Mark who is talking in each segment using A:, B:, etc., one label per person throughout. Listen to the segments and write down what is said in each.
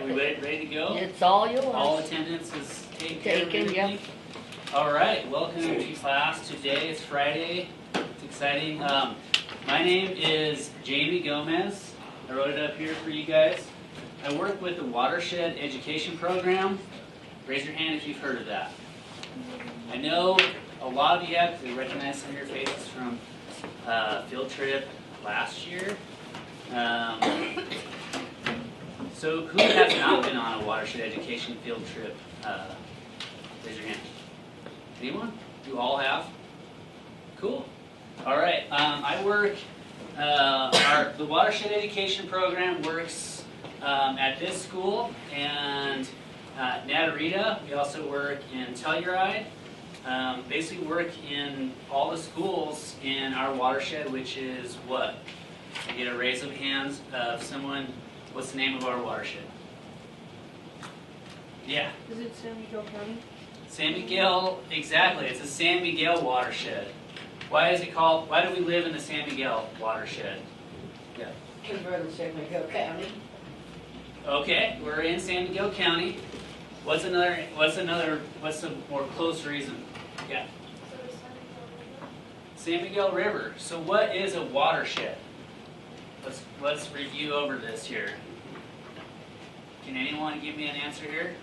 A: we ready to go?
B: It's all yours.
A: All attendance is taken,
B: Yep.
A: All right, welcome to class today. It's Friday. It's exciting. My name is Jamie Gomez. I wrote it up here for you guys. I work with the Watershed Education Program. Raise your hand if you've heard of that. I know a lot of you have, because I recognize some of your faces from field trip last year. So who has not been on a Watershed Education field trip? Raise your hand. Anyone? You all have? Cool. All right. I work, the Watershed Education Program works at this school and Natarita. We also work in Telluride. Basically work in all the schools in our watershed, which is what? I get a raise of hands of someone. What's the name of our watershed? Yeah.
C: Is it San Miguel County?
A: San Miguel, exactly. It's a San Miguel watershed. Why is it called? Why do we live in the San Miguel watershed? Yeah.
B: Because we're in San Miguel County.
A: Okay, we're in San Miguel County. What's a more close reason? Yeah. San Miguel River. So what is a watershed? Let's review over this here. Can anyone give me an answer here?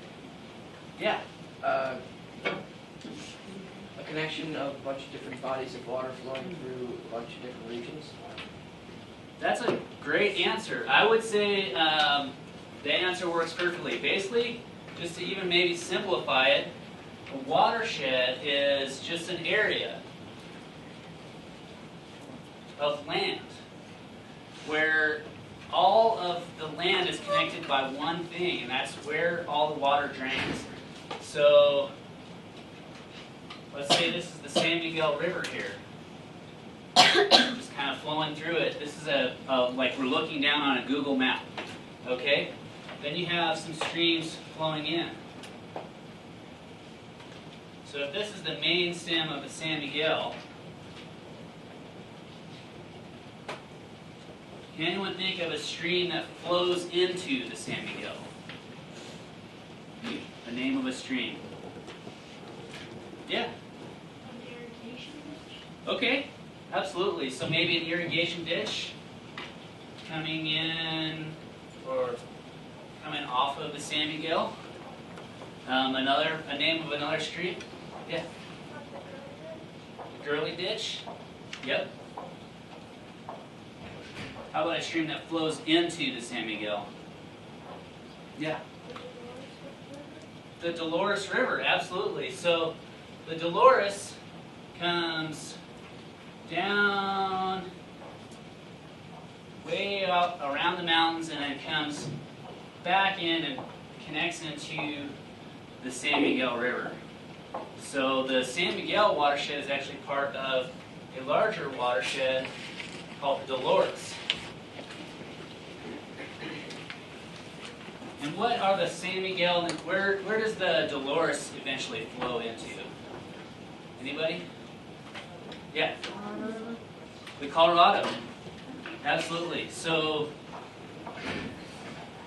A: Yeah.
D: A connection of a bunch of different bodies of water flowing through a bunch of different regions.
A: That's a great answer. I would say the answer works perfectly. Basically, just to even maybe simplify it, a watershed is just an area of land where all of the land is connected by one thing, and that's where all the water drains. So, let's say this is the San Miguel River here. Just kind of flowing through it. This is like we're looking down on a Google map. Okay? Then you have some streams flowing in. So if this is the main stem of the San Miguel, can anyone think of a stream that flows into the San Miguel? The name of a stream. Yeah?
C: An irrigation ditch?
A: Okay, absolutely. So maybe an irrigation ditch coming in or coming off of the San Miguel. A name of another stream. Yeah. Girly ditch. Yep. How about a stream that flows into the San Miguel? Yeah. The Dolores River, absolutely. So the Dolores comes down way up around the mountains and then comes back in and connects into the San Miguel River. So the San Miguel watershed is actually part of a larger watershed called the Dolores. And what are the San Miguel, and where does the Dolores eventually flow into? Anybody? Yeah. The Colorado. Absolutely. So,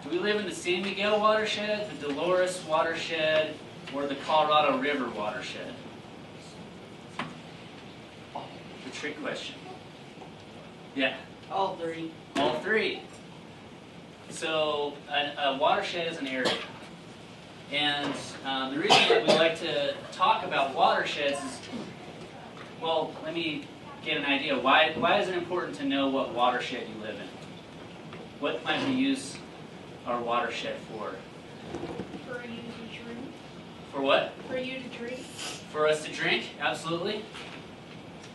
A: do we live in the San Miguel watershed, the Dolores watershed, or the Colorado River watershed? The trick question. Yeah.
B: All three.
A: All three. So a watershed is an area. And the reason that we like to talk about watersheds is, well, let me get an idea. Why is it important to know what watershed you live in? What might we use our watershed for?
C: For you to drink.
A: For what?
C: For you to drink.
A: For us to drink, absolutely.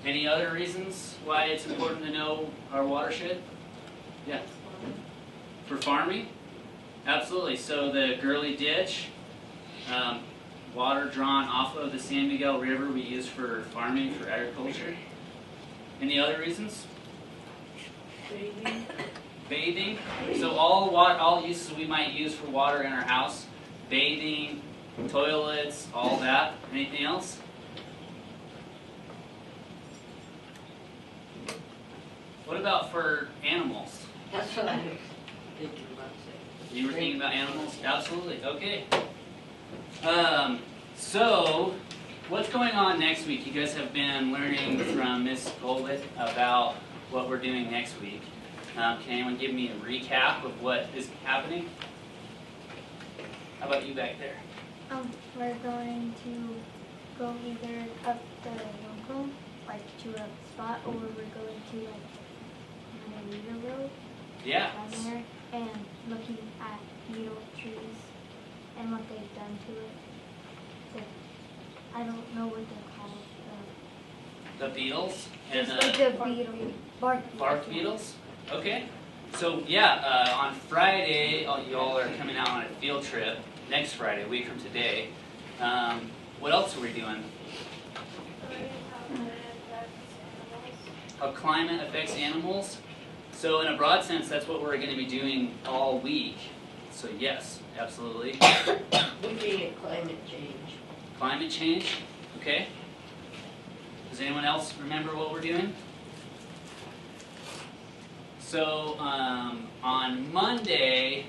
A: Any other reasons why it's important to know our watershed? Yeah. For farming? Absolutely. So the Girly Ditch, water drawn off of the San Miguel River we use for farming, for agriculture. Any other reasons?
C: Bathing.
A: Bathing. So all uses we might use for water in our house. Bathing, toilets, all that. Anything else? What about for animals?
B: That's what I was thinking about saying.
A: You were thinking about animals? Absolutely. Okay. So, what's going on next week? You guys have been learning from Miss Kolbet about what we're doing next week. Can anyone give me a recap of what is happening? How about you back there?
E: We're going to go either up the Yonko, like to a spot, or we're going to like Margarita Road
A: Yeah.
E: down there and looking at beetle trees and what they've done to it. I don't know what they're called.
A: The beetles and
E: It's like the beetle,
A: bark beetles. Okay. So yeah, on Friday, y'all are coming out on a field trip. Next Friday, a week from today. What else are we doing? How climate affects animals. So in a broad sense, that's what we're going to be doing all week. So yes, absolutely.
B: Looking at climate change.
A: Climate change, okay. Does anyone else remember what we're doing? So on Monday,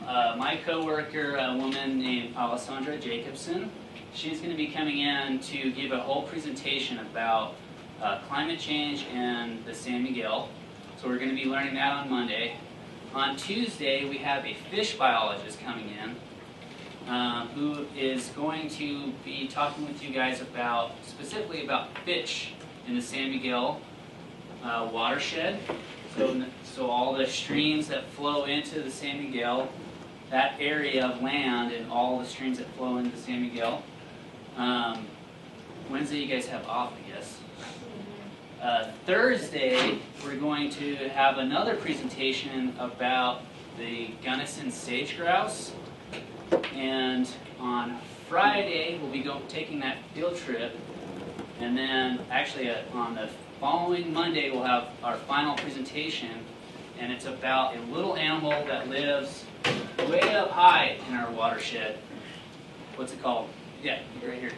A: my coworker, a woman named Alessandra Jacobson, she's going to be coming in to give a whole presentation about climate change and the San Miguel. So we're going to be learning that on Monday. On Tuesday, we have a fish biologist coming in who is going to be talking with you guys about, specifically about fish in the San Miguel watershed. So all the streams that flow into the San Miguel, that area of land and all the streams that flow into the San Miguel. Wednesday you guys have off, I guess. Thursday we're going to have another presentation about the Gunnison sage grouse. And on Friday we'll be taking that field trip. And then actually on the following Monday we'll have our final presentation. And it's about a little animal that lives way up high in our watershed. What's it called? Yeah, right here.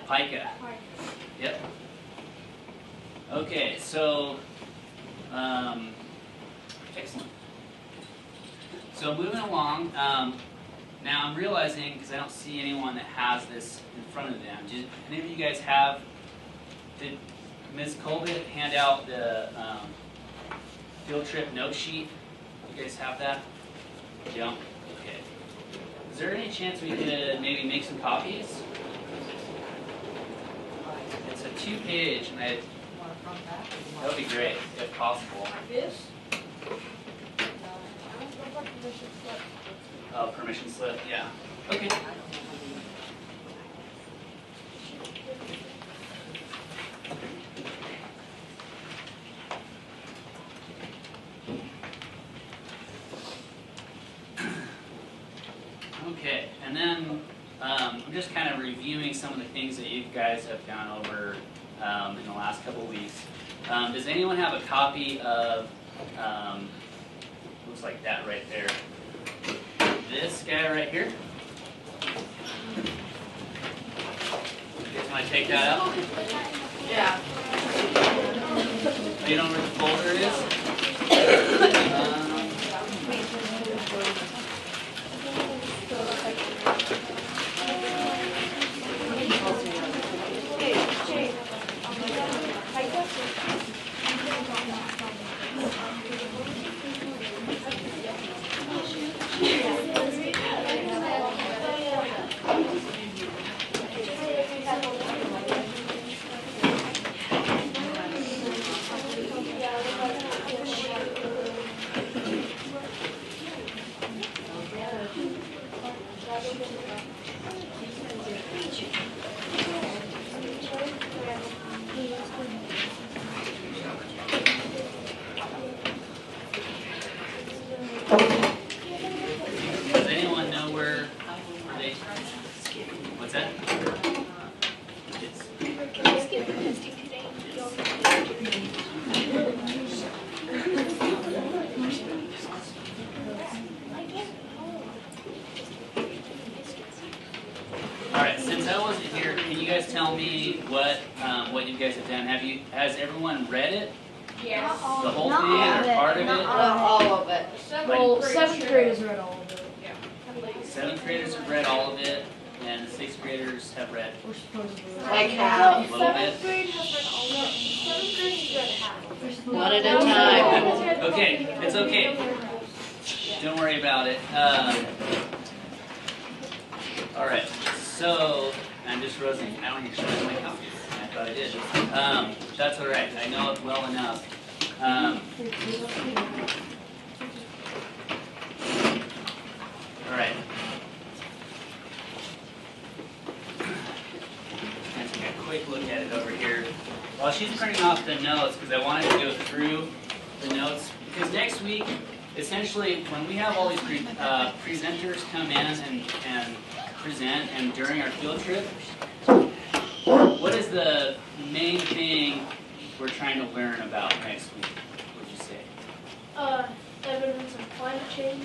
A: Pika. Yep. Okay, so, excellent. So moving along, now I'm realizing, because I don't see anyone that has this in front of them, did any of you guys have, did Ms. Kolbet hand out the field trip note sheet? You guys have that? Yeah? Okay. Is there any chance we could maybe make some copies? It's a 2-page, and that would be great, if possible.
B: Like this?
A: Oh, permission slip, yeah. Okay. Okay, and then I'm just kind of reviewing some of the things that you guys have gone over in the last couple of weeks. Does anyone have a copy of, looks like that right there, this guy right here? You guys want to take that out?
B: Yeah.
A: You know where the folder is? Does anyone know where they? What's that? It's, all right. Since I wasn't here, can you guys tell me what you guys have done? Has everyone read it?
C: Yes.
A: The whole
E: Not
A: thing
E: all
A: or
E: of it,
A: part of
E: not
A: it?
B: All of it.
C: Well,
F: Seventh graders read all of it.
A: Seventh graders have read all of it, and the sixth graders have read
F: We're supposed to.
B: Like
A: a
B: how?
A: little bit.
C: grade has read all of it. Seventh grade has read half.
B: One at a time.
A: Okay, it's okay. Don't worry about it. All right, so I'm just rosing. I don't even show my copy. I thought I did. That's all right. I know it well enough. All right. Let's take a quick look at it over here. While she's printing off the notes, because I wanted to go through the notes, because next week, essentially, when we have all these presenters come in and present, and during our field trip, what is the main thing we're trying to learn about next week, would you say?
C: Evidence of climate change.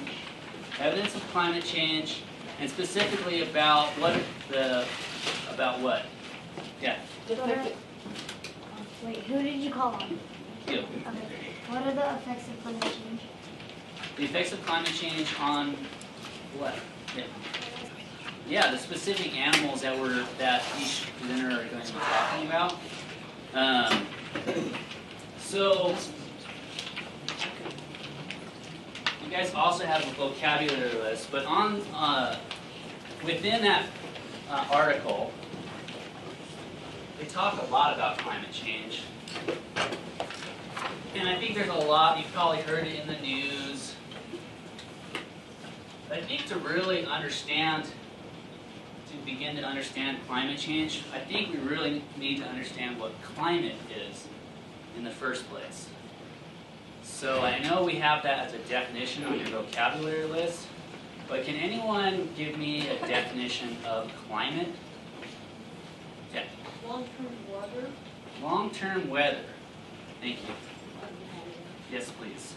A: Evidence of climate change, and specifically about what? Yeah,
E: Wait, who did you call on?
A: you.
E: Okay. What are the effects of climate change?
A: The effects of climate change on what? Yeah, the specific animals that each presenter are going to be talking about. So you guys also have a vocabulary list, but on within that article, they talk a lot about climate change. And I think there's a lot, you've probably heard it in the news. But I think to really understand, to begin to understand climate change, I think we really need to understand what climate is in the first place. So I know we have that as a definition on your vocabulary list, but can anyone give me a definition of climate? Yeah.
C: Long-term weather.
A: Long-term weather. Thank you. Yes, please.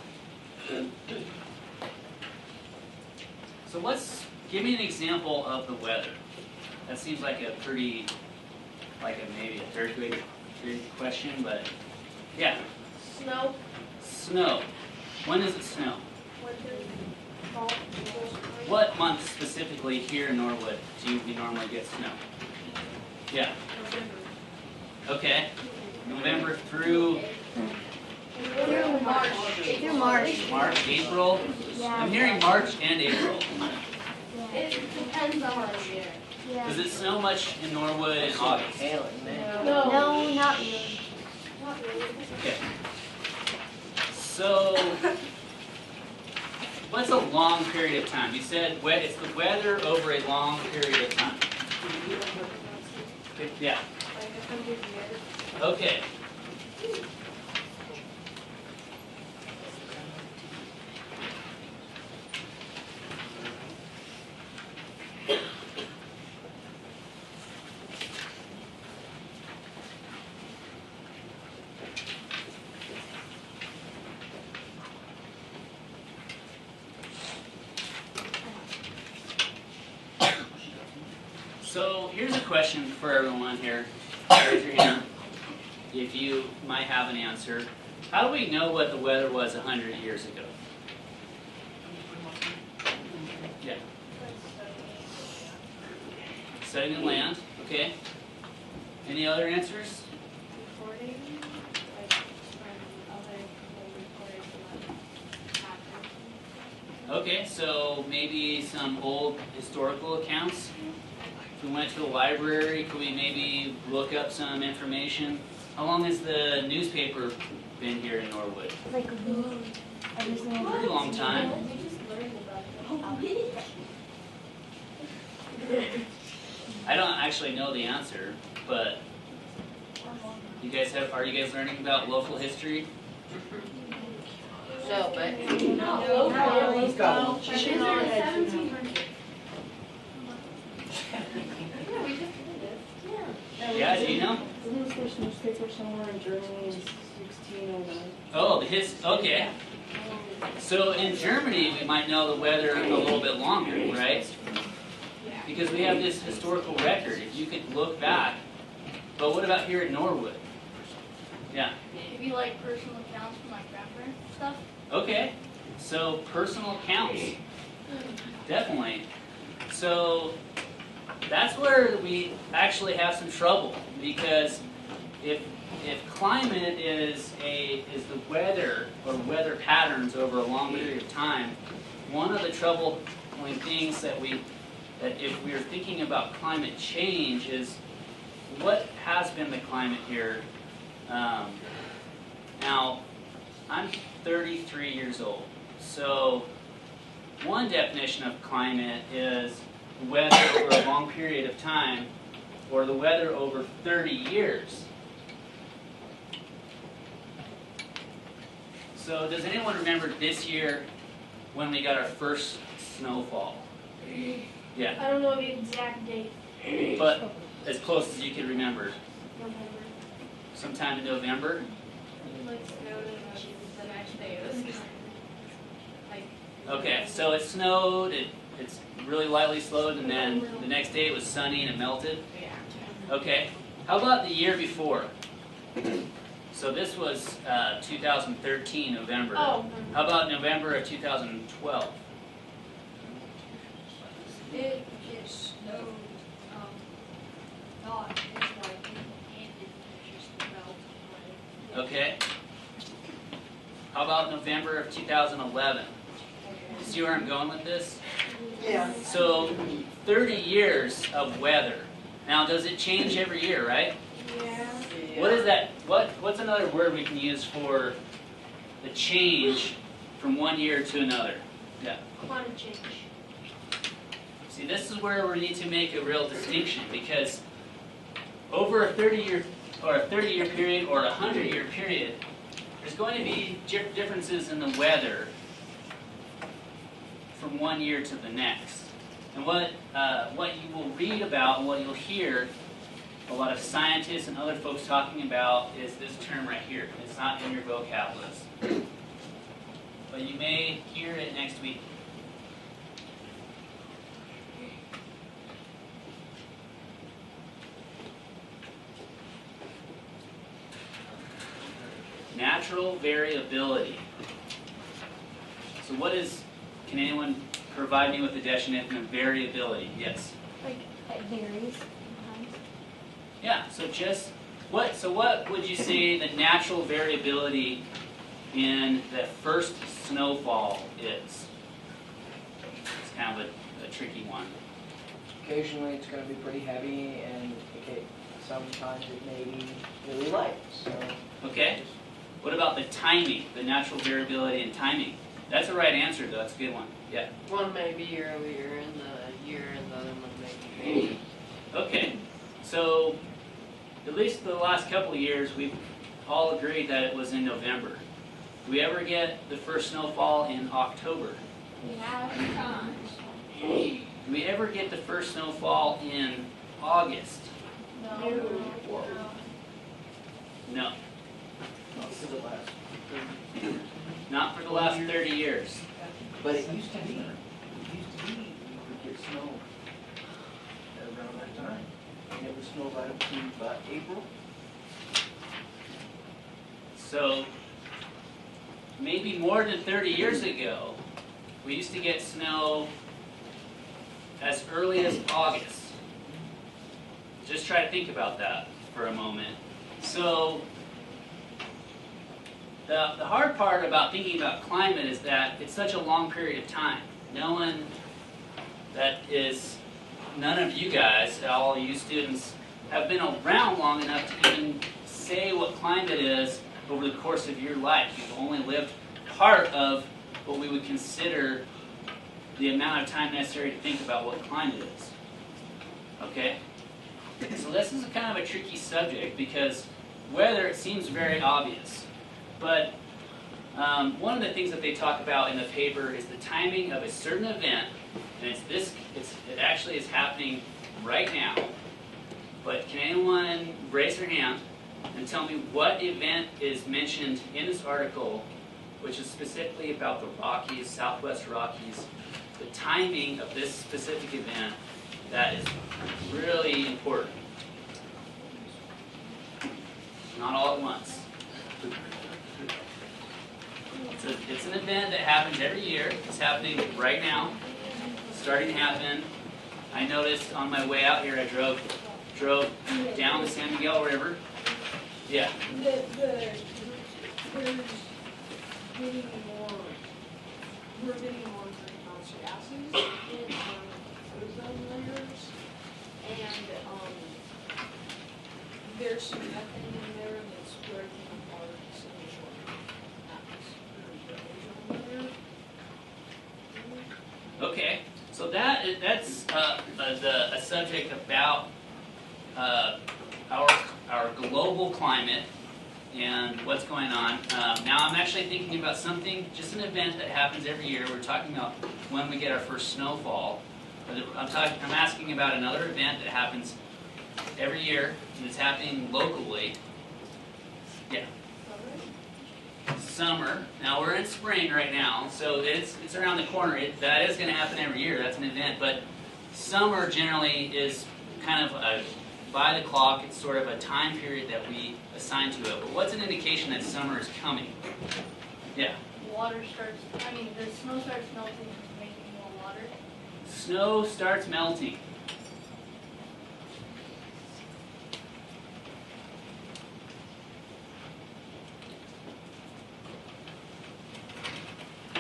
A: So give me an example of the weather. That seems like a pretty, maybe a third grade question, but yeah.
C: Snow.
A: Snow. When does it snow?
C: Winter. Fall. Spring.
A: What month specifically here in Norwood do we normally get snow? Yeah.
C: November.
A: Okay. November through
E: Through March. Through March.
A: March, April.
E: Yeah.
A: I'm hearing March and April.
E: Yeah.
C: It depends on the year.
E: Yeah.
A: Does it snow much in Norwood in August?
D: Hail in May.
E: No, not really.
C: Not really.
A: Okay. So, what's a long period of time? You said it's the weather over a long period of time. Yeah.
C: Like 100 years.
A: Okay. So here's a question for everyone here. Raise your hand if you might have an answer. How do we know what the weather was 100 years ago? Yeah. Studying the land. Okay. Any other answers?
C: Reporting. Like from other people reported what happened.
A: Okay, so maybe some old historical accounts. If we went to the library, could we maybe look up some information? How long has the newspaper been here in Norwood?
E: Like a week. Every single
A: Pretty long time.
C: We just learned about it.
A: I don't actually know the answer, but are you guys learning about local history?
B: No, but
F: He's got one.
C: She's in 1700.
A: Yeah, do you know?
F: Isn't the first newspaper somewhere in Germany in 1609?
A: Oh, okay. So in Germany, we might know the weather a little bit longer, right? Because we have this historical record. If you could look back. But what about here in Norwood? Yeah.
C: Maybe like personal accounts from like grandparents and stuff.
A: Okay. So personal accounts. Definitely. So that's where we actually have some trouble, because if climate is the weather or weather patterns over a long period of time, one of the troubling things that if we are thinking about climate change is what has been the climate here. Now, I'm 33 years old, so one definition of climate is weather over a long period of time, or the weather over 30 years. So does anyone remember this year when we got our first snowfall? Yeah,
C: I don't know the exact date.
A: but as close as you can remember.
C: November.
A: Sometime in November?
C: Like snowed and the next day it was like.
A: Okay, so it snowed, it's really lightly slowed, and then the next day it was sunny and it melted?
C: Yeah.
A: Okay, how about the year before? So this was 2013, November.
C: Oh.
A: How about November of 2012?
C: It snowed. Not it's like it just melted.
A: Okay. How about November of 2011? See where I'm going with this?
B: Yeah.
A: So 30 years of weather. Now, does it change every year, right?
C: Yeah.
A: What is that? What's another word we can use for the change from one year to another? Yeah.
C: Climate change.
A: See, this is where we need to make a real distinction, because over a 30-year period or a 100-year period, there's going to be differences in the weather from one year to the next. And what you will read about and what you'll hear a lot of scientists and other folks talking about is this term right here. It's not in your vocab list, but you may hear it next week. Natural variability. So can anyone provide me with a definition of variability? Yes.
E: Like it varies sometimes.
A: Yeah, so what would you say the natural variability in the first snowfall is? It's kind of a tricky one.
D: Occasionally it's going to be pretty heavy, and sometimes it may be really light. So
A: Okay. What about the timing, the natural variability in timing? That's the right answer, though. That's a good one. Yeah.
B: One may be earlier in the year and the other one may be later.
A: Okay. So, at least the last couple of years, we've all agreed that it was in November. Do we ever get the first snowfall in October?
C: Yeah.
A: Do we ever get the first snowfall in August?
C: No.
A: No.
D: not for the last 30
A: Not for the last 30 years.
D: But it used to be. We would get snow around that time. And it would snow right up to about April.
A: So, maybe more than 30 years ago, we used to get snow as early as August. Just try to think about that for a moment. So, the hard part about thinking about climate is that it's such a long period of time. None of you guys, all you students, have been around long enough to even say what climate is over the course of your life. You've only lived part of what we would consider the amount of time necessary to think about what climate is. Okay? So this is kind of a tricky subject, because weather, it seems very obvious. But one of the things that they talk about in the paper is the timing of a certain event, and it actually is happening right now. But can anyone raise their hand and tell me what event is mentioned in this article, which is specifically about the Rockies, Southwest Rockies, the timing of this specific event that is really important? Not all at once. It's an event that happens every year. It's happening right now. It's starting to happen. I noticed on my way out here, I drove down the San Miguel River. Yeah.
F: There's getting more, we're getting more greenhouse gases in ozone layers. And, there's some methane in there that's breaking apart some of the atmosphere, ozone layer.
A: Okay. So that's a subject about our global climate and what's going on. Now I'm actually thinking about something, just an event that happens every year. We're talking about when we get our first snowfall. I'm asking about another event that happens every year, and it's happening locally. Yeah. Summer. Now we're in spring right now, so it's around the corner. That is going to happen every year. That's an event, but summer generally is kind of by the clock. It's sort of a time period that we assign to it. But what's an indication that summer is coming? Yeah.
E: Water starts, the snow starts melting and making more water.
A: Snow starts melting.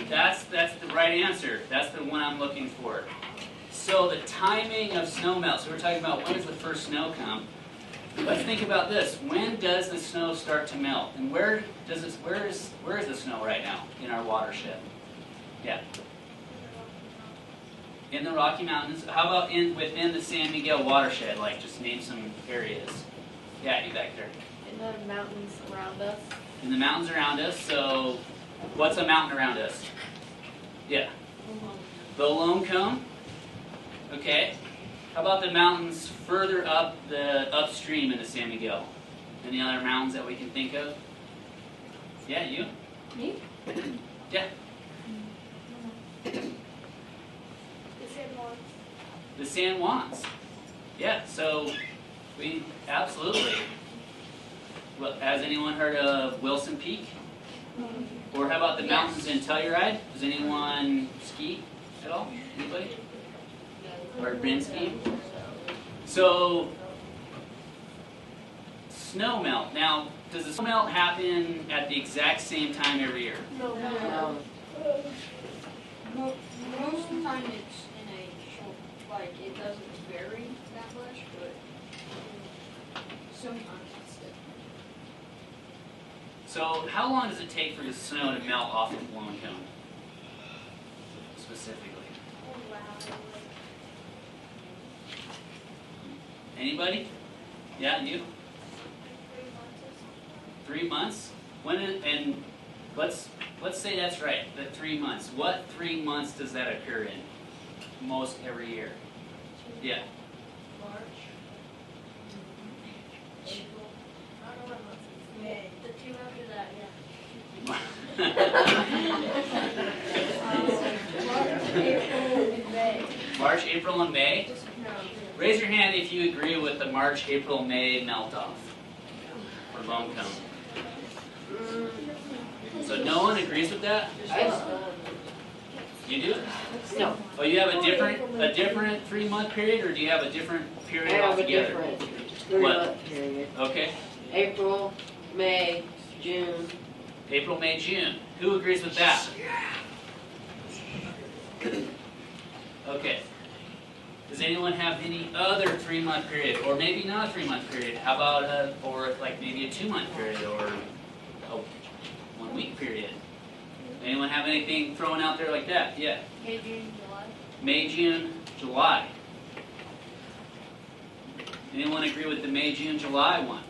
A: That's the right answer. That's the one I'm looking for. So the timing of snow melt. So we're talking about when does the first snow come. Let's think about this. When does the snow start to melt? And where is the snow right now in our watershed? Yeah. In the Rocky Mountains. How about within the San Miguel watershed? Like just name some areas. Yeah, you back there.
B: In the mountains around us.
A: In the mountains around us. So what's a mountain around us? Yeah. The Lone Cone. Okay. How about the mountains further up the upstream in the San Miguel? Any other mountains that we can think of? Yeah, you?
E: Me?
A: Yeah.
C: The San Juans.
A: The San Juans. Yeah, so we absolutely. Well, has anyone heard of Wilson Peak? Or how about the mountains in Telluride? Does anyone ski at all? Anybody? Or been skiing? So, snow melt. Now, does the snow melt happen at the exact same time every year?
B: No.
F: Most of the time it's in a short, it doesn't vary that much, but sometimes it's different.
A: So, how long does it take for the snow to melt off of Lone Cone? Specifically.
C: Oh, wow.
A: Anybody? Yeah, you?
C: 3 months
A: 3
C: or something.
A: months? And let's say that's right, the 3 months. What 3 months does that occur in? Most every year. Yeah.
C: March. April. I don't know what month it's May. The two after that, yeah.
A: March, April, and May. Raise your hand if you agree with the March, April, May melt-off for Lone Cone. So no one agrees with that? You do?
B: No.
A: Oh, you have a different 3 month period, or do you have a different
B: I
A: period
B: have a
A: altogether?
B: different
A: What?
B: 3-month period.
A: Okay.
B: April, May, June.
A: April, May, June. Who agrees with that? Okay. Does anyone have any other 3 month period, or maybe not a 3 month period? How about maybe a 2 month period, or a 1 week period? Anyone have anything thrown out there like that? Yeah.
C: May, June, July.
A: May, June, July. Anyone agree with the May, June, July one?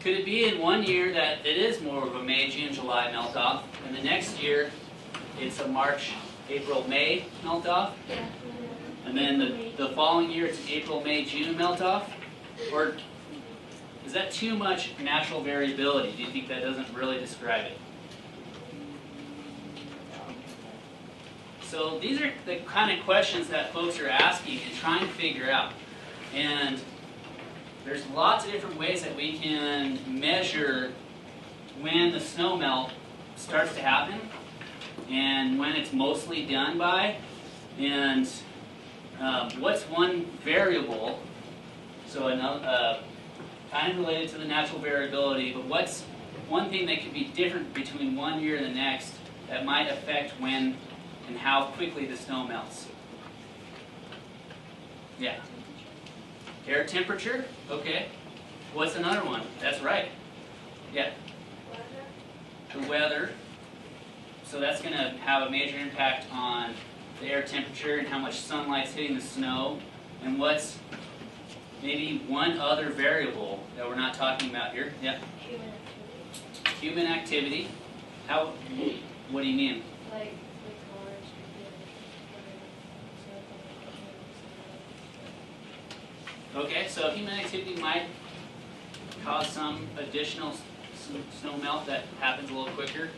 A: Could it be in one year that it is more of a May, June, July melt-off, and the next year it's a March, April, May melt-off, and then the following year it's an April, May, June melt-off? Or is that too much natural variability? Do you think that doesn't really describe it? So these are the kind of questions that folks are asking and trying to figure out. And there's lots of different ways that we can measure when the snow melt starts to happen and when it's mostly done by. And what's one variable, so another, kind of related to the natural variability, but what's one thing that could be different between one year and the next that might affect when and how quickly the snow melts? Yeah. Air temperature? Okay. What's another one? That's right. Yeah. The weather. So that's going to have a major impact on the air temperature and how much sunlight's hitting the snow. And what's maybe one other variable that we're not talking about here? Yeah.
C: Human activity.
A: Human activity. How? What do you mean?
C: Like cars,
A: Okay, so human activity might cause some additional snow melt that happens a little quicker.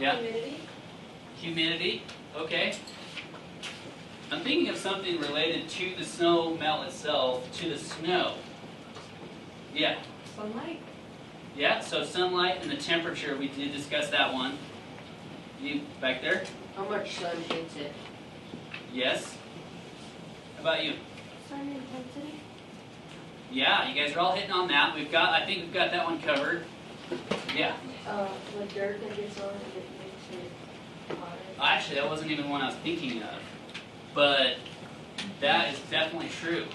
A: Yeah.
C: humidity.
A: Humidity. Okay. I'm thinking of something related to the snow melt itself, to the snow. Yeah.
B: Sunlight?
A: Yeah, so sunlight and the temperature, we did discuss that one. You back there?
B: How much sun hits it?
A: Yes. How about you?
E: Sun intensity.
A: Yeah, you guys are all hitting on that. I think we've got that one covered. Yeah.
C: When dirt that gets on it makes it hotter.
A: Actually, that wasn't even one I was thinking of. But that is definitely true.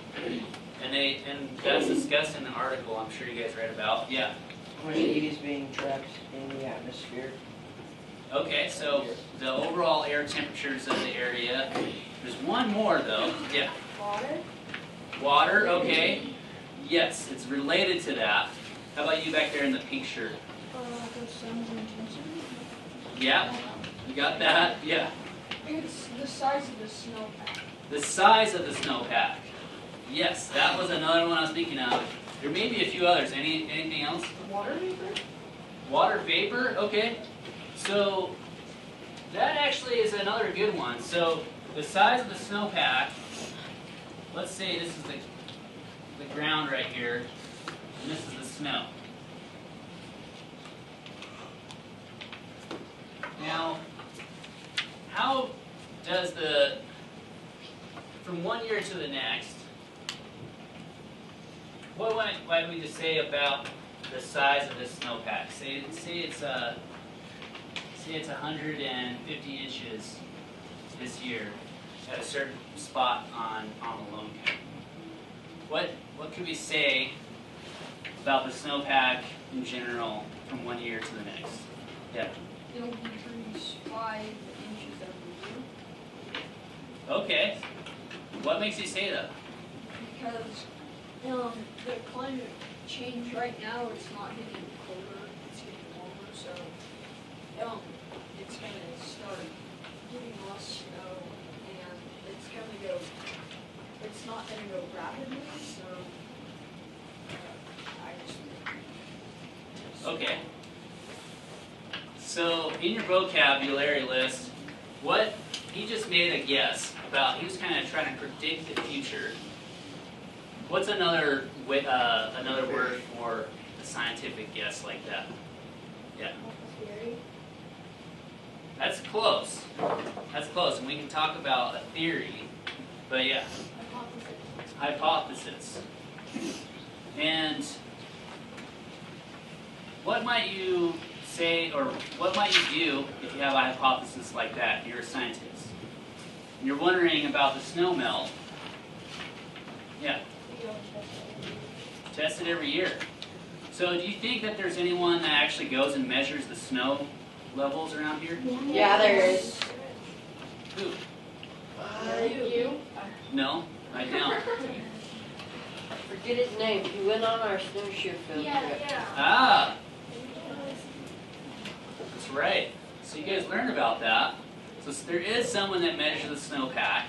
A: And that's discussed in the article I'm sure you guys read about. Yeah.
B: How much heat is being trapped in the atmosphere?
A: Okay, so the overall air temperatures of the area. There's one more though. Yeah.
C: Water.
A: Water, okay. Yes, it's related to that. How about you back there in the pink shirt?
E: The sun's intensity.
A: Yeah, you got that? Yeah.
F: It's the size of the snowpack.
A: The size of the snowpack. Yes, that was another one I was thinking of. There may be a few others. Anything else?
F: Water vapor?
A: Water vapor, okay. So that actually is another good one. So the size of the snowpack, let's say this is the ground right here, and this is the snow. Now, how does from one year to the next, what might we just say about the size of this snowpack? Say it's 150 inches this year at a certain spot on the Lone County. What could we say about the snowpack in general from one year to the next? Yeah.
F: It'll decrease 5 inches every year.
A: Okay. What makes you say that?
F: Because the climate change right now, it's not getting colder, it's getting warmer, so it's going to start getting less snow, and it's not going to go rapidly, so I just
A: Okay. So in your vocabulary list, he just made a guess about, he was kind of trying to predict the future. What's another word for a scientific guess like that? Yeah.
C: Theory.
A: That's close. That's close. And we can talk about a theory. But yeah. Hypothesis. And what might you say, or what might you do if you have a hypothesis like that? You're a scientist. And you're wondering about the snow melt. Yeah. Test it every year. So do you think that there's anyone that actually goes and measures the snow levels around here?
B: Yeah, there is.
A: Who?
C: You.
A: No, I don't.
B: Forget his name. He went on our snowshoe field trip.
A: Ah, that's right. So you guys learned about that. So there is someone that measures the snowpack,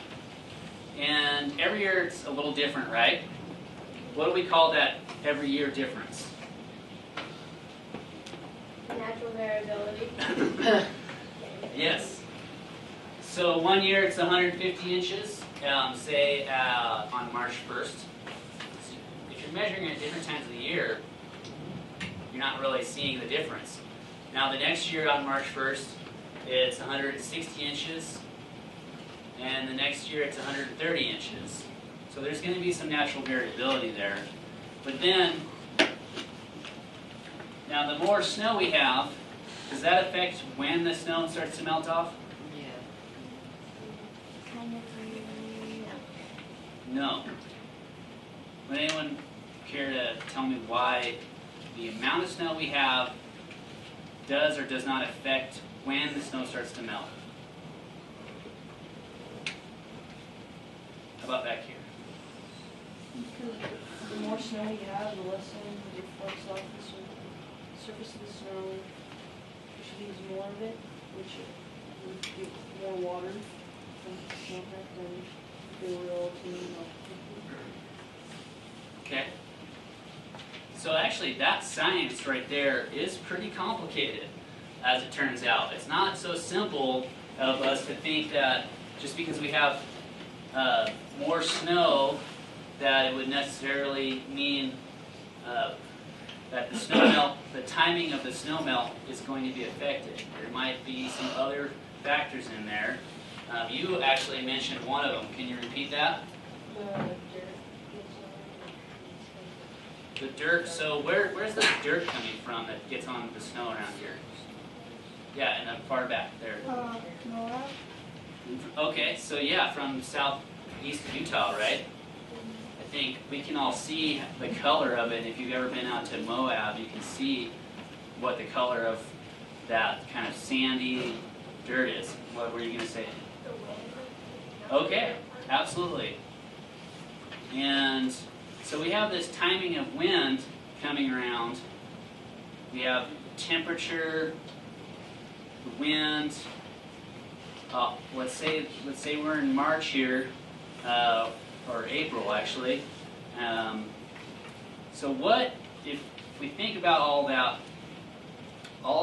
A: and every year it's a little different, right? What do we call that every year difference?
C: Natural variability.
A: Yes. So one year it's 150 inches, say on March 1st. If you're you're measuring at different times of the year, you're not really seeing the difference. Now the next year on March 1st, it's 160 inches, and the next year it's 130 inches. So there's going to be some natural variability there. But then, now the more snow we have, does that affect when the snow starts to melt off?
B: Yeah.
E: Kind of.
A: No. Would anyone care to tell me why the amount of snow we have does or does not affect when the snow starts to melt? How about back here?
D: Because the more snow you have, the less it reflects off the surface of the snow, which leaves more of it, which would get more water from contact than if they were all to melt.
A: Okay. So actually that science right there is pretty complicated, as it turns out. It's not so simple of us to think that just because we have more snow that it would necessarily mean that the snow melt, the timing of the snow melt is going to be affected. There might be some other factors in there. You actually mentioned one of them. Can you repeat that? The dirt. So where's the dirt coming from that gets on the snow around here? Yeah, and far back there.
E: Moab.
A: Okay, so yeah, from southeast Utah, right? I think we can all see the color of it. If you've ever been out to Moab, you can see what the color of that kind of sandy dirt is. What were you going to say? Okay, absolutely. And so we have this timing of wind coming around. We have temperature, the wind. Let's say we're in March here, or April actually. So what if we think about all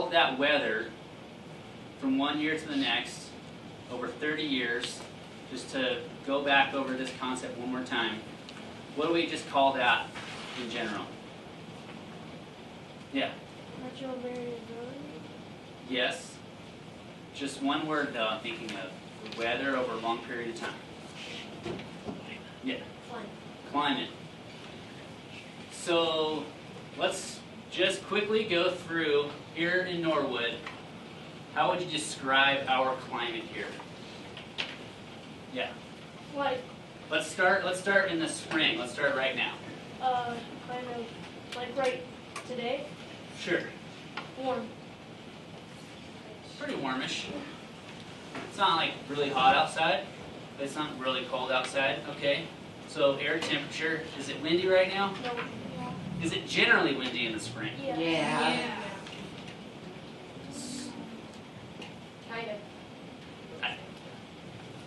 A: of that weather from one year to the next over 30 years? Just to go back over this concept one more time. What do we just call that in general? Yeah.
E: Natural variability.
A: Yes. Just one word though I'm thinking of. Weather over a long period of time. Yeah. Climate. So let's just quickly go through here in Norwood. How would you describe our climate here? Yeah.
F: Like,
A: Let's start in the spring. Let's start right now.
F: kind of, like right today,
A: Sure.
F: warm.
A: Pretty warmish. It's not like really hot outside, but it's not really cold outside. Okay. So air temperature, is it windy right now?
F: No.
A: Is it generally windy in the spring?
B: Yeah.
F: Kind of.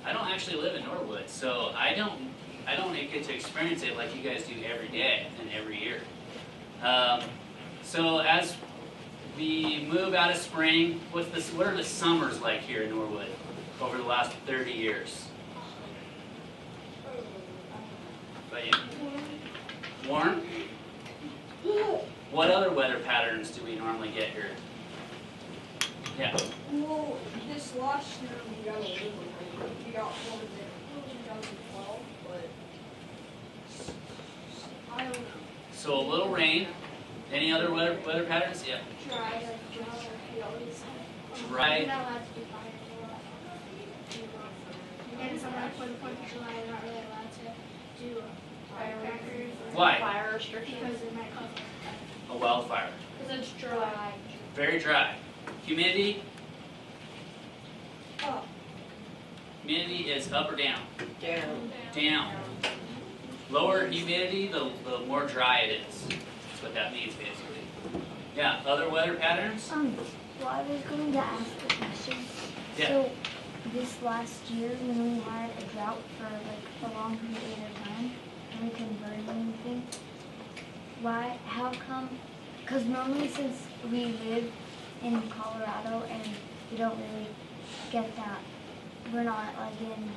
A: I don't actually live in Norwood, so I don't get to experience it like you guys do every day and every year. So as we move out of spring, what are the summers like here in Norwood over the last 30 years? But yeah. Warm? What other weather patterns do we normally get here? Yeah.
F: Well, this last year we got a little rain. We got one in 2012, but I don't know.
A: So a little rain. Any other weather patterns? Yeah.
F: Dry, we always
A: Dry.
C: You're not allowed to do fires a lot. And somewhere for the 4th of July, you're not really allowed to do firecrackers. or
A: Why?
B: Fire restrictions.
C: Because it might cause
A: A wildfire.
C: because it's dry.
A: Very dry. Humidity.
F: up.
A: Humidity is up or down?
B: Down.
A: Down. Lower humidity, the more dry it is. That's what that means, basically. Yeah, other weather patterns?
E: Well, I was going to ask a question.
A: Yeah.
E: So, this last year, when we had a drought for like a long period of time, and we couldn't burn anything, how come? Because normally since we live in Colorado and we don't really get that, we're not like in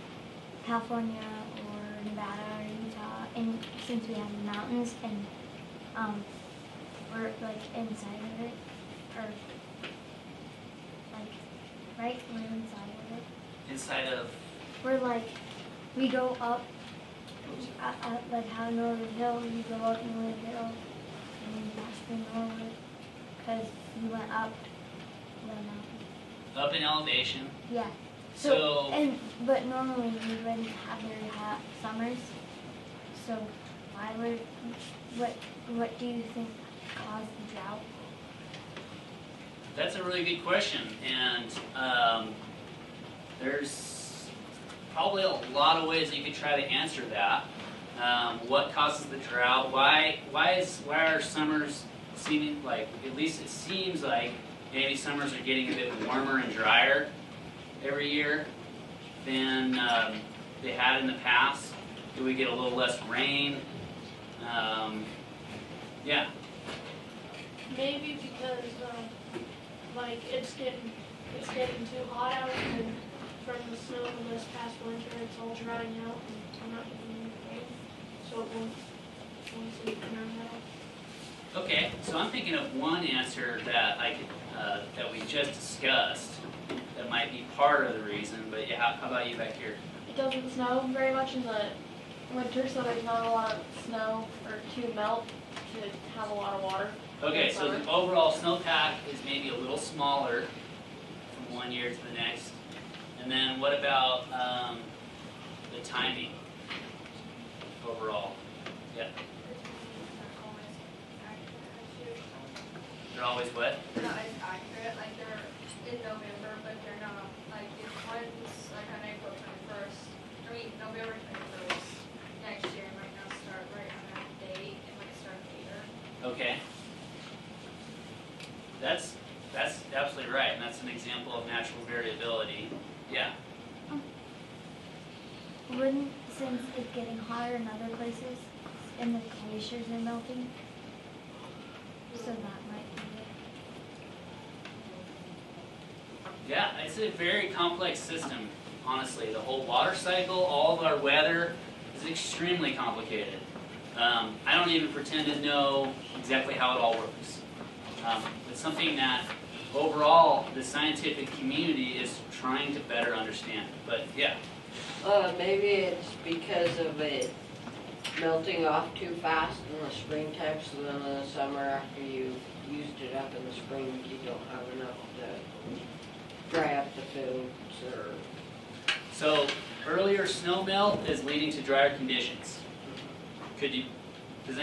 E: California or Nevada or Utah, and since we have the mountains and we're like inside of it, or like right, we're inside of it.
A: Inside of,
E: We're like we go up, like how Norwood Hill, you go up Norwood Hill, and then pass through Norwood, because we went up the mountain.
A: up in elevation.
E: Yeah.
A: So,
E: But normally we wouldn't have very hot summers. So why would what do you think caused the drought?
A: that's a really good question, and there's probably a lot of ways you could try to answer that. What causes the drought? Why are summers seeming like, at least it seems like maybe summers are getting a bit warmer and drier every year than they had in the past? Do we get a little less rain? Yeah.
C: Maybe because like it's getting too hot out, and from the snow this past winter, it's all drying out, and I'm not getting any rain, so it won't seem to turn out.
A: Okay, so I'm thinking of one answer that I could that we just discussed that might be part of the reason. But yeah, how about you back here?
C: It doesn't snow very much in the winter, so there's not a lot of snow or to melt to have a lot of water.
A: Okay, so the overall snowpack is maybe a little smaller from one year to the next. And then what about the timing overall? Yeah. They're always what?
C: They're not as accurate, like they're in November, but they're not, like if one's like on April 21st, November 21st, next year it might not start right on that date, it might start later.
A: Okay. That's absolutely right, and that's an example of natural variability. Yeah.
E: Wouldn't, since it's getting hotter in other places, and the glaciers are melting, so that might be it.
A: Yeah, it's a very complex system, honestly. The whole water cycle, all of our weather is extremely complicated. I don't even pretend to know exactly how it all works. It's something that overall the scientific community is trying to better understand. But yeah.
B: Maybe it's because of it melting off too fast in the springtime, so then in the summer after you used it up in the spring, you don't have enough to dry up the foods or...
A: So earlier snow melt is leading to drier conditions. Would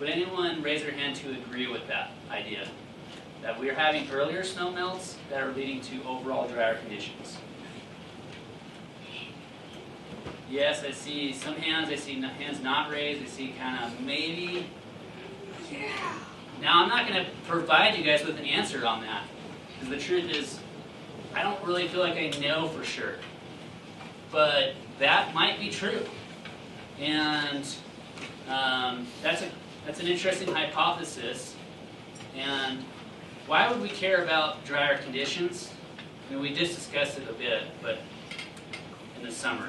A: anyone raise their hand to agree with that idea? That we're having earlier snow melts that are leading to overall drier conditions? Yes, I see some hands. I see hands not raised. I see kind of maybe. Yeah. Now, I'm not going to provide you guys with an answer on that, because the truth is, I don't really feel like I know for sure. But that might be true. And that's an interesting hypothesis. And why would we care about drier conditions? I mean, we just discussed it a bit, but in the summer.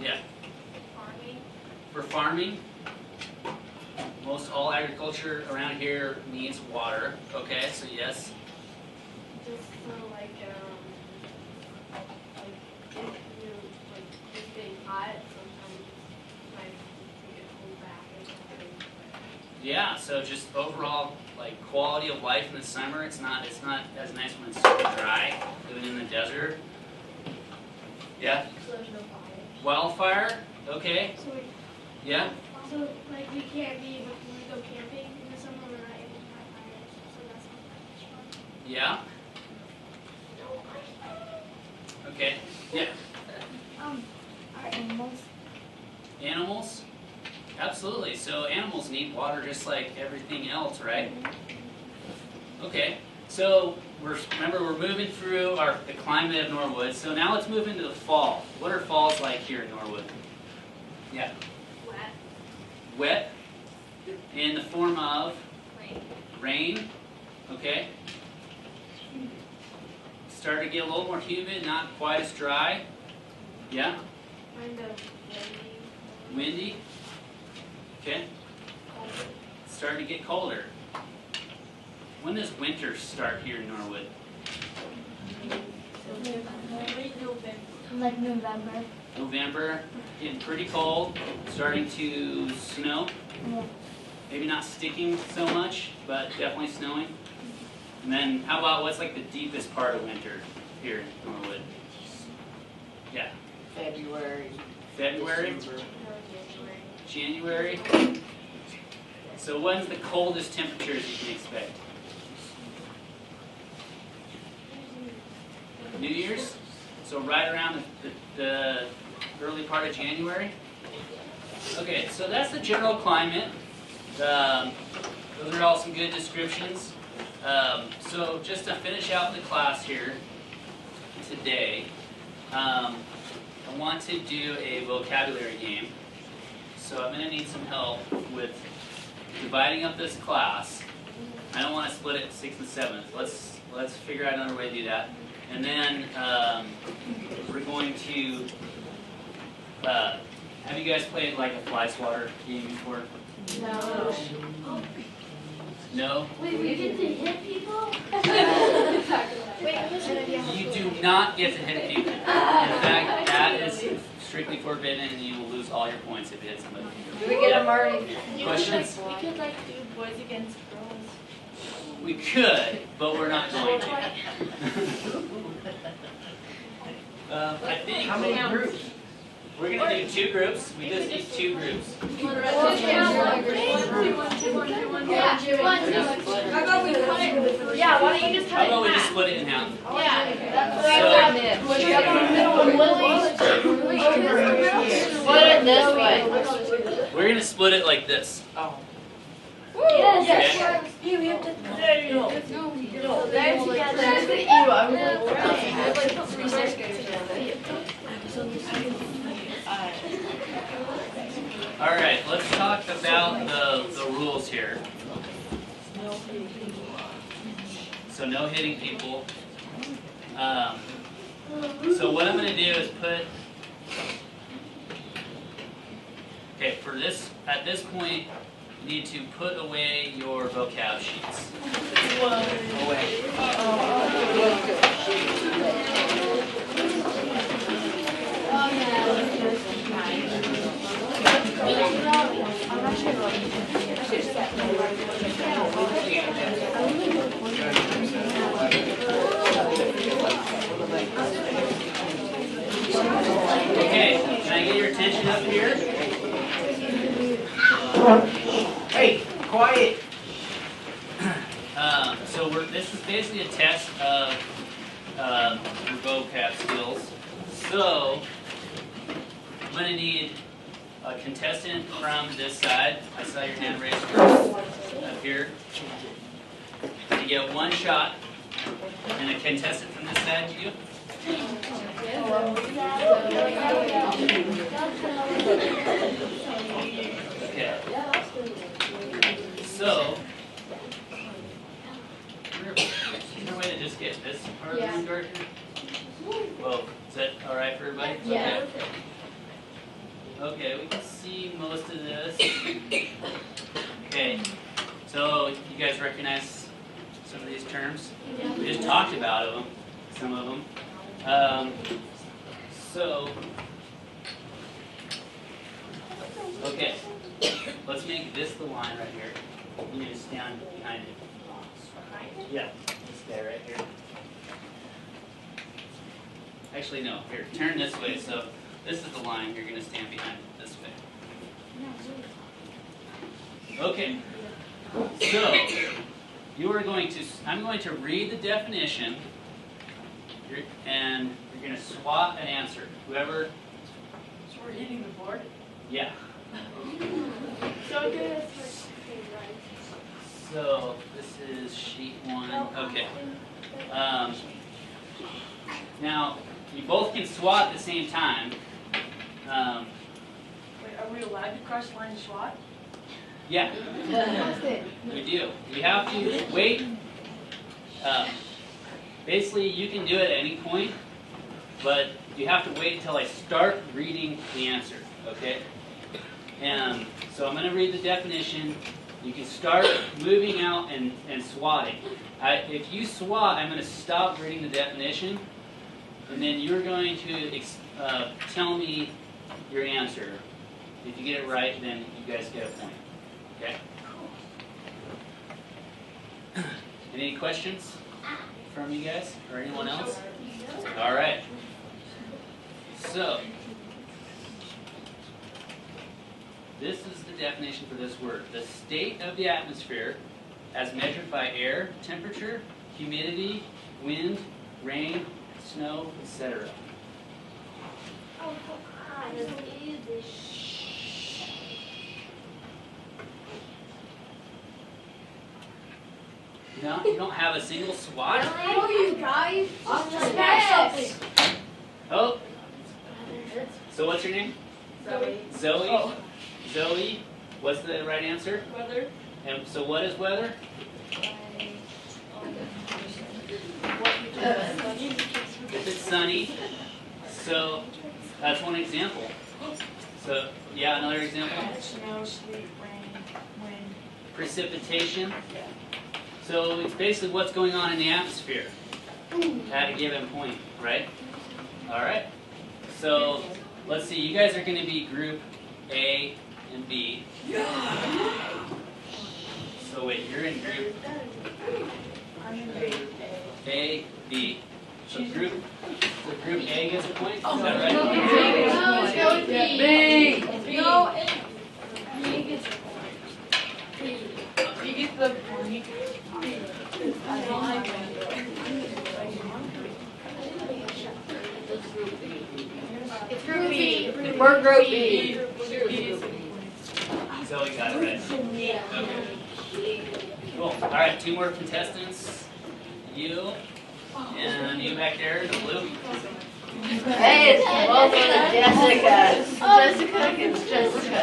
A: Yeah.
C: Farming.
A: For farming, most all agriculture around here needs water. Okay, so yes.
C: Just so like if you're like just getting hot, sometimes like you get cold back or something.
A: Yeah, so just overall like quality of life in the summer, it's not as nice when it's super dry, living in the desert. Yeah.
C: So there's no fire.
A: Wildfire, okay. Yeah.
C: So like we can't be, but when we go camping in the summer, we're not able to have fires, so that's not that much fun.
A: Yeah. Okay. Yeah.
E: Are animals?
A: Animals? Absolutely. So animals need water just like everything else, right? Okay. So remember we're moving through the climate of Norwood. So now let's move into the fall. What are falls like here in Norwood? Yeah.
C: Wet.
A: Wet in the form of
C: Rain.
A: rain. Okay. Starting to get a little more humid, not quite as dry. Yeah.
C: Kind of windy.
A: Windy. Okay. It's starting to get colder. When does winter start here in Norwood?
F: Late November.
E: Like November.
A: November, getting pretty cold, starting to snow.
E: Yeah.
A: Maybe not sticking so much, but definitely snowing. And then how about what's like the deepest part of winter here in Norwood? Yeah,
B: February.
A: February, January. So when's the coldest temperatures you can expect? New Year's? So right around the early part of January? Okay, so that's the general climate. Those are all some good descriptions. So just to finish out the class here today, I want to do a vocabulary game. So I'm going to need some help with dividing up this class. I don't want to split it 6th and 7th. Let's figure out another way to do that. And then we're going to have you guys played like a fly swatter game before?
C: No.
A: No?
C: Wait, we get to hit people? Wait,
A: You do not get to hit people. In fact, that is strictly forbidden and you will lose all your points if you hit somebody.
B: Do we get a Marty?
A: Questions?
C: we could like do boys against girls.
A: We could, but we're not going to. I think
G: How many groups?
A: we're going to do 2 groups. We just need 2 groups.
F: How about we cut it?
C: Yeah, why don't you just
A: How
C: cut it
A: about we
C: in
A: just
C: half?
A: split it in half?
C: Yeah,
A: So,
C: Put it up in the middle and
B: Split it this way.
A: we're going to split it like this.
G: Oh.
C: Yes.
A: Okay?
C: We have to. There you go. No, there together. There's the E. I was like 3 seconds.
A: All right, let's talk about the rules here. So no hitting people. So what I'm going to do is put. Okay, for this at this point, you need to put away your vocab sheets. Away. Okay, can I get your attention up here?
G: Hey, quiet.
A: So this is basically a test of your vocab skills. So I'm going to need a contestant from this side. I saw your hand raised first up here. You get 1 shot. And a contestant from this side, you. Okay. So, is there a way to just get this part of the start here? Whoa, is that all right for everybody?
C: Yeah.
A: Okay, we can see most of this. Okay, so you guys recognize some of these terms? We just talked about them, some of them. Okay, let's make this the line right here. You need to stand behind it. Yeah, just there, right here. Actually, no, here, turn this way. So this is the line you're going to stand behind it this way. Okay, so I'm going to read the definition, and you're going to swap an answer. Whoever,
G: So we're hitting the board?
A: yeah.
C: So good.
A: So this is sheet 1. Okay. Now you both can swap at the same time.
G: Wait, are we allowed to cross the line and swat?
A: Yeah, we do. We have to wait. Basically, you can do it at any point, but you have to wait until I start reading the answer. Okay? And so I'm going to read the definition. You can start moving out and swatting. If you swat, I'm going to stop reading the definition, and then you're going to tell me your answer. If you get it right, then you guys get a point. Okay? Any questions from you guys or anyone else? All right. So, this is the definition for this word. The state of the atmosphere as measured by air, temperature, humidity, wind, rain, snow, etc.
C: Oh, God.
A: No, you don't have a single swat?
C: Oh, you guys.
F: Yes.
A: Oh. So what's your name?
F: Zoe.
A: Zoe?
G: Oh.
A: Zoe, what's the right answer?
G: Weather.
A: And so what is weather? If it's sunny. So that's one example. So yeah, another example.
G: Snow, sleet, rain, wind.
A: Precipitation. So it's basically what's going on in the atmosphere at a given point, right? All right. So let's see. You guys are going to be group A and B. So wait, you're in group
G: I'm in grade
A: A, B. So group A gets a point. Is that
C: No,
A: right?
C: it's going to be.
B: B.
C: No,
G: You get the point.
C: it's group B.
B: We're group B.
A: So we got it right. Okay. Cool. All right, two more contestants. You and you back there, the blue.
B: Hey, it's both of the Jessicas. Jessica against Jessica.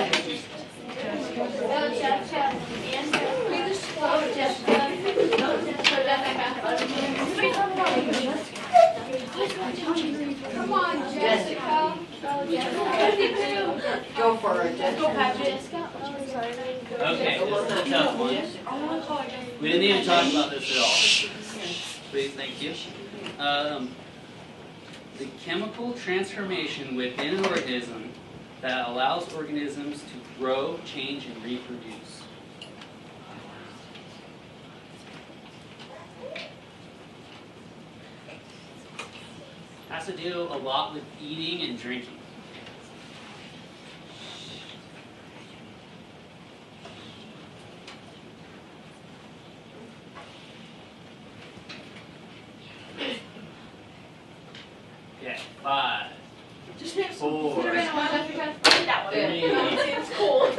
C: Come on, Jessica.
B: Go for it, Jessica.
A: Okay, this is a tough one. We didn't even talk about this at all. Please, thank you. The chemical transformation within an organism that allows organisms to grow, change, and reproduce. Has to do a lot with eating and drinking. Okay, 5,
G: Just name
A: 4,
G: that one.
A: 3.
G: It's cool.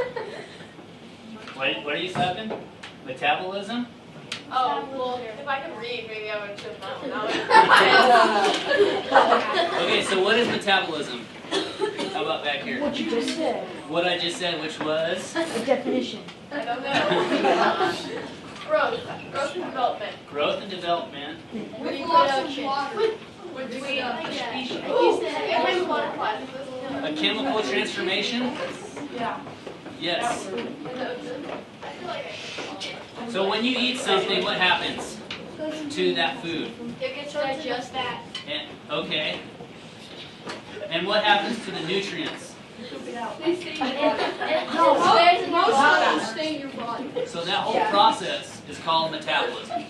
A: What are you sucking? Metabolism?
F: Oh, well, if I could read, maybe I would chip that one out.
A: Okay, so what is metabolism? How about back here?
D: What you just said.
A: What I just said, which was?
D: The definition.
F: I don't know. Growth and development.
A: Growth and development.
C: With lots of water.
A: A chemical transformation?
G: Yeah.
A: Yes.
F: I feel like
A: So when you eat something, what happens to that food?
F: it gets digested.
A: And, okay. And what happens to the nutrients?
C: Most of them stay in your body.
A: So that whole process is called metabolism.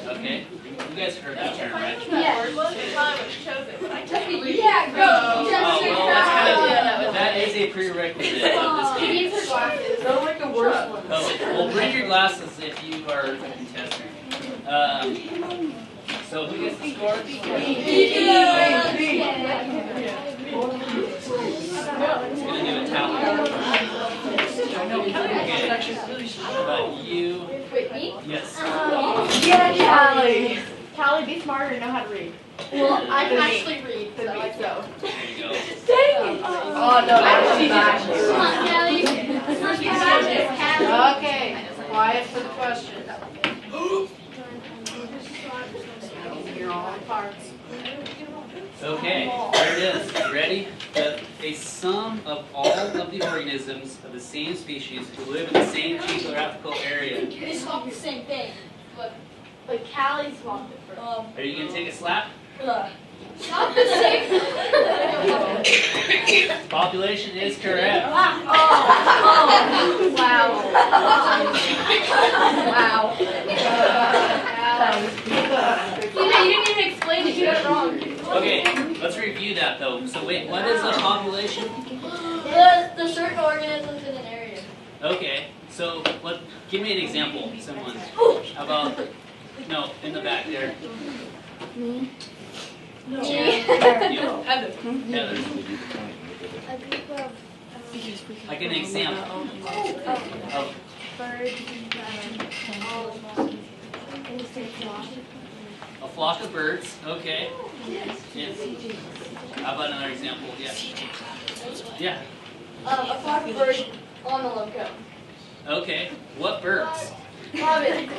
A: Okay? You guys heard that term, right?
F: Yeah. Most of the time I chose it, but I can't read.
C: Yeah, go.
A: Oh, well, that's
F: Yeah,
A: kind of, that is a prerequisite of this
C: She
A: game.
C: needs her glasses.
B: Don't like the worst one.
A: Oh, well, bring your glasses if you are a contestant. So who gets the score? It's going to do a tally. But you,
C: Wait, me?
A: yes.
D: Yeah, Callie.
G: Callie, be smarter and know how to read.
C: Well, I can actually read, so I go.
A: There you go.
B: Oh, no, that's
C: Come on, Kelly. Come on, Kelly.
B: Okay, quiet for the question. You're all in parts.
A: Okay, there it is. You ready? a sum of all of the organisms of the same species who live in the same geographical area.
F: It's not the same thing, but
C: Callie swapped it for
A: Are you going to take a slap?
F: it's not the same.
A: Population is correct.
C: Wow. You didn't even explain it, you got it wrong.
A: Okay, let's review that though. So wait, what is a population?
C: The certain organisms in an area.
A: Okay, so give me an example, someone. How about, no, in the back there.
E: Me?
C: No.
A: You.
G: Heather.
A: Heather.
E: A group of
A: Like an example of,
E: birds in the same flock.
A: a flock of birds. Okay. Yes. How about another example? Yeah. Yeah.
C: A flock of birds on the loco.
A: Okay. What birds?
C: Robin.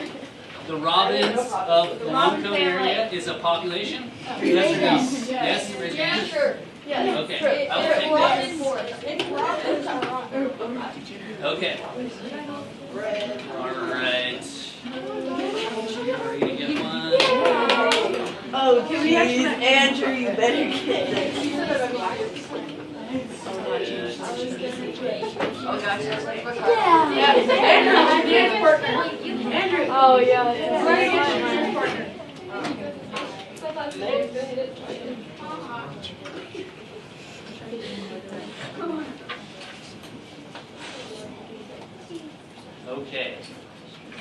A: The robins of the Lomco area is a population? Yes or no? Yes, raise your hand.
C: Sure. Yeah.
A: Okay, I will take that. Okay. Alright. Are you gonna get one?
D: Oh, can we actually, Andrew, you better get this.
B: Oh gosh, that's like
D: Andrew.
C: Oh, yeah.
A: Okay.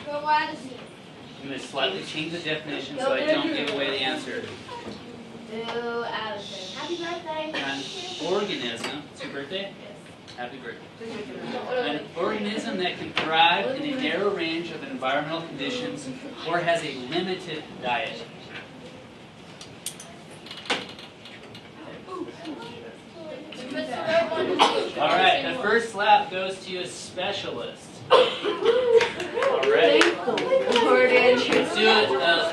C: Go Addison.
A: I'm going to slightly change the definition so I don't give away the answer.
C: Go Addison. Happy birthday.
A: An organism, it's your birthday? Happy birthday. An organism that can thrive in a narrow range of environmental conditions or has a limited diet. Alright, the first slap goes to a specialist. Alright. Let's do it.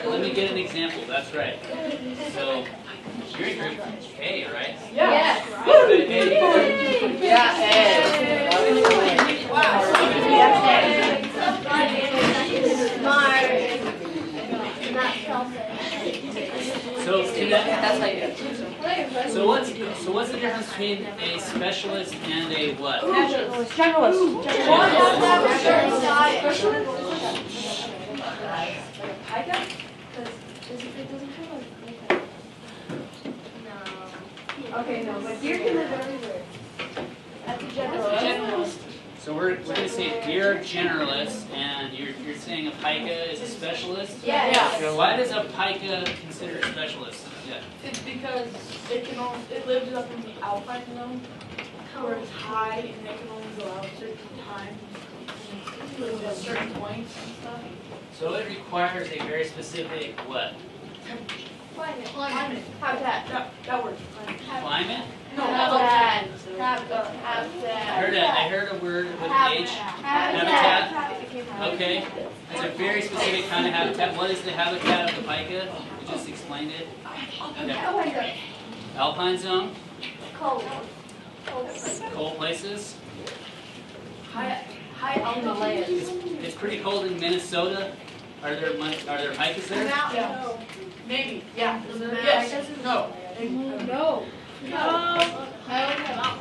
A: Let me get an example. That's right. So, you're in group A, right?
C: Yes.
A: Okay, So,
B: that's how you
A: so what's the difference between a specialist and a what?
D: Generalist. Okay, no, but deer can live everywhere. That's a generalist.
A: So we're going to say you're a generalist, and you're saying a pika is a specialist?
C: Yeah.
A: Why does a pika consider a specialist? Yeah.
G: It's because it lives up in the alpine zone where it's high and they can only go out certain times, at certain points and stuff.
A: So it requires a very specific what?
G: Climate. Habitat. That word.
A: Climate?
G: No,
C: Habitat.
A: I heard a word with H. Habitat. Okay. It's a very specific kind of habitat. What is the habitat of the pika? You just explained it. Okay. Alpine zone.
C: Cold.
A: Cold places.
G: high altitude.
A: It's pretty cold in Minnesota. Are there pikas there?
G: Yeah. Maybe. Yeah. Yes. No.
C: No.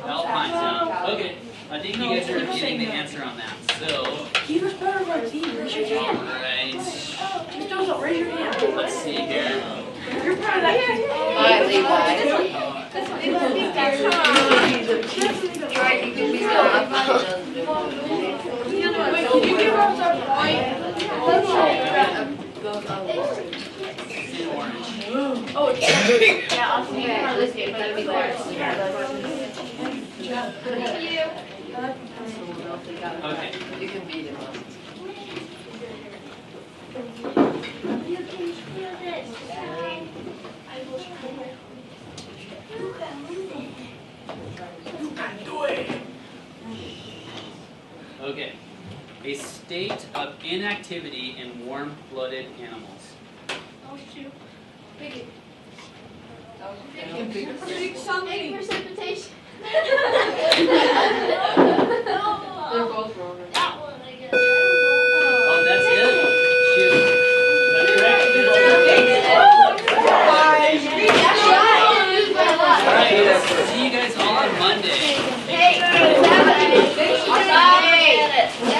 A: Alpine zone. Okay. I think you guys are getting the answer on that. So,
G: Keep us better of our team. Raise your hand.
A: alright.
G: Just don't raise your hand.
A: Let's see here.
G: You're proud of that team.
B: Bye, Levi.
G: Right, you can be Wait, can you give us our point?
A: It's in orange.
G: Oh, it's
C: Yeah, I'll see you for this game. That'll be there.
A: Okay.
B: You can beat him.
E: You can feel this.
A: Okay. A state of inactivity in warm-blooded animals.
C: Oh, shoot. Big
F: Big something.
C: precipitation.
B: They're both wrong.
C: That one, I guess. I don't
A: Oh, that's it? Shoot. That's correct. All right, see you guys all on Monday.
C: know. Hey,
B: Bye.